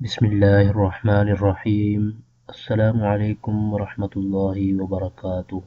बिस्मिल्लाहिर्रहमानिर्रहीम। अस्सलामु अलैकुम वरहमतुल्लाहि वबरकातुह।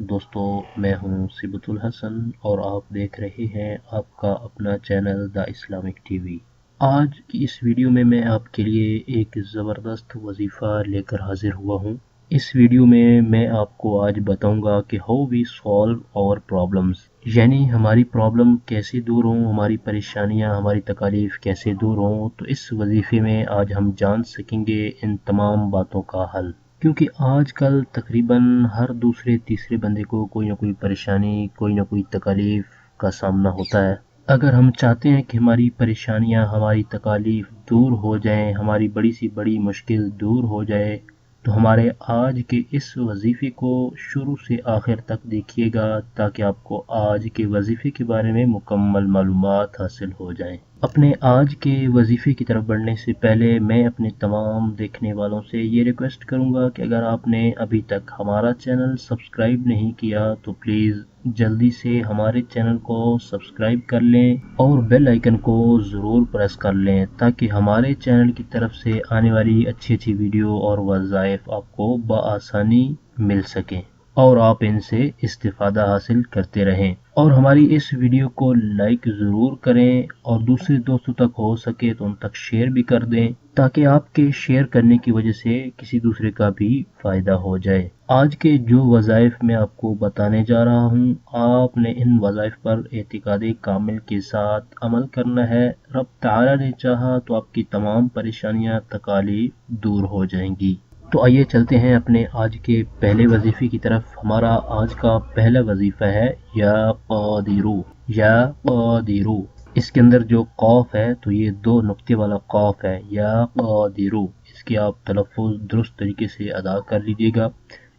दोस्तों, मैं हूं सिबतुल हसन और आप देख रहे हैं आपका अपना चैनल द इस्लामिक टीवी। आज की इस वीडियो में मैं आपके लिए एक ज़बरदस्त वजीफ़ा लेकर हाजिर हुआ हूं। इस वीडियो में मैं आपको आज बताऊंगा कि how we solve our problems, यानी हमारी प्रॉब्लम कैसे दूर हों, हमारी परेशानियां, हमारी तकालीफ कैसे दूर हों। तो इस वजीफे में आज हम जान सकेंगे इन तमाम बातों का हल, क्योंकि आजकल तकरीबन हर दूसरे तीसरे बंदे को कोई ना कोई परेशानी, कोई ना कोई तकालीफ का सामना होता है। अगर हम चाहते हैं कि हमारी परेशानियां, हमारी तकालीफ दूर हो जाएं, हमारी बड़ी सी बड़ी मुश्किल दूर हो जाए, तो हमारे आज के इस वजीफे को शुरू से आखिर तक देखिएगा ताकि आपको आज के वजीफे के बारे में मुकम्मल मालूमात हासिल हो जाएं। अपने आज के वजीफे की तरफ बढ़ने से पहले मैं अपने तमाम देखने वालों से ये रिक्वेस्ट करूंगा कि अगर आपने अभी तक हमारा चैनल सब्सक्राइब नहीं किया तो प्लीज़ जल्दी से हमारे चैनल को सब्सक्राइब कर लें और बेल आइकन को ज़रूर प्रेस कर लें ताकि हमारे चैनल की तरफ से आने वाली अच्छी अच्छी वीडियो और वज़ाइफ आपको बआसानी मिल सकें और आप इनसे इस्तिफ़ादा हासिल करते रहें। और हमारी इस वीडियो को लाइक ज़रूर करें और दूसरे दोस्तों तक हो सके तो उन तक शेयर भी कर दें ताकि आपके शेयर करने की वजह से किसी दूसरे का भी फ़ायदा हो जाए। आज के जो वज़ाइफ मैं आपको बताने जा रहा हूँ, आपने इन वज़ाइफ पर एतिकाद कामिल के साथ अमल करना है। रब ताला ने चाहा तो आपकी तमाम परेशानियाँ, तकालीफ दूर हो जाएंगी। तो आइए चलते हैं अपने आज के पहले वजीफे की तरफ। हमारा आज का पहला वजीफा है या क़ादिरू, या क़ादिरू। इसके अंदर जो कौफ है तो ये दो नुक्ते वाला कौफ है, या क़ादिरू। इसकी आप तलफ़ुज़ दुरुस्त तरीके से अदा कर लीजिएगा।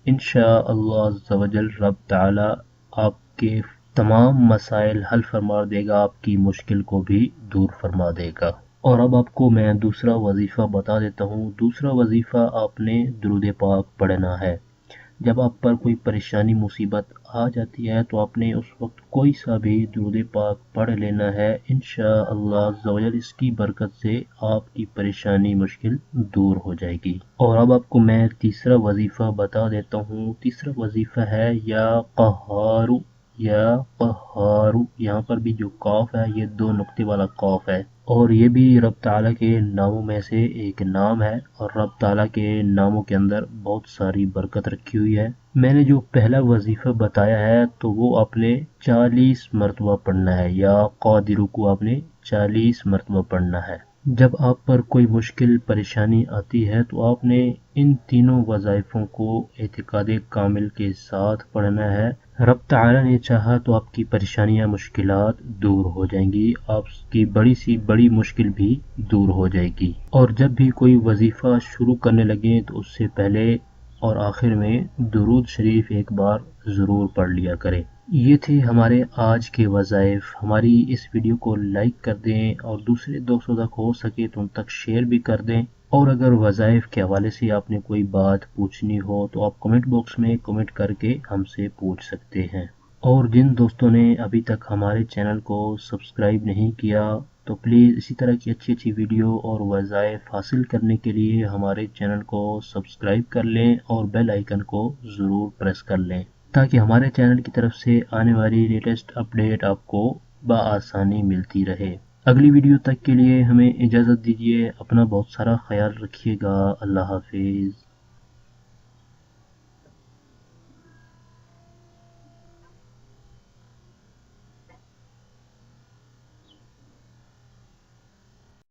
इंशाअल्लाह अज़्ज़ा वजल रब ताला आपके तमाम मसाइल हल फरमा देगा, आपकी मुश्किल को भी दूर फरमा देगा। और अब आपको मैं दूसरा वजीफ़ा बता देता हूँ। दूसरा वजीफ़ा आपने दुरूद पाक पढ़ना है। जब आप पर कोई परेशानी, मुसीबत आ जाती है तो आपने उस वक्त कोई सा भी दुरूद पाक पढ़ लेना है। इंशाअल्लाह अज़्ज़ा वजल इसकी बरकत से आपकी परेशानी, मुश्किल दूर हो जाएगी। और अब आपको मैं तीसरा वजीफ़ा बता देता हूँ। तीसरा वजीफ़ा है या क़हारू, या क़हारू। यहाँ पर भी जो कौफ है ये दो नुक्ते वाला कौफ है और ये भी रब ताला के नामों में से एक नाम है और रब ताला के नामों के अंदर बहुत सारी बरकत रखी हुई है। मैंने जो पहला वजीफा बताया है तो वो आपने 40 मरतबा पढ़ना है, या क़ादिरू को आपने 40 मरतबा पढ़ना है। जब आप पर कोई मुश्किल परेशानी आती है तो आपने इन तीनों वज़ाइफ़ों को एतिकाद कामिल के साथ पढ़ना है। रब ताला ने चाहा तो आपकी परेशानियां, मुश्किलात दूर हो जाएंगी, आपकी बड़ी सी बड़ी मुश्किल भी दूर हो जाएगी। और जब भी कोई वजीफ़ा शुरू करने लगे तो उससे पहले और आखिर में दुरूद शरीफ एक बार ज़रूर पढ़ लिया करें। ये थे हमारे आज के वज़ाइफ। हमारी इस वीडियो को लाइक कर दें और दूसरे दोस्तों तक हो सके तो उन तक शेयर भी कर दें। और अगर वज़ाइफ के हवाले से आपने कोई बात पूछनी हो तो आप कमेंट बॉक्स में कमेंट करके हमसे पूछ सकते हैं। और जिन दोस्तों ने अभी तक हमारे चैनल को सब्सक्राइब नहीं किया तो प्लीज़ इसी तरह की अच्छी अच्छी वीडियो और वज़ाइफ हासिल करने के लिए हमारे चैनल को सब्सक्राइब कर लें और बेल आइकन को ज़रूर प्रेस कर लें ताकि हमारे चैनल की तरफ से आने वाली लेटेस्ट अपडेट आपको बआसानी मिलती रहे। अगली वीडियो तक के लिए हमें इजाज़त दीजिए। अपना बहुत सारा ख्याल रखिएगा। अल्लाह हाफिज़।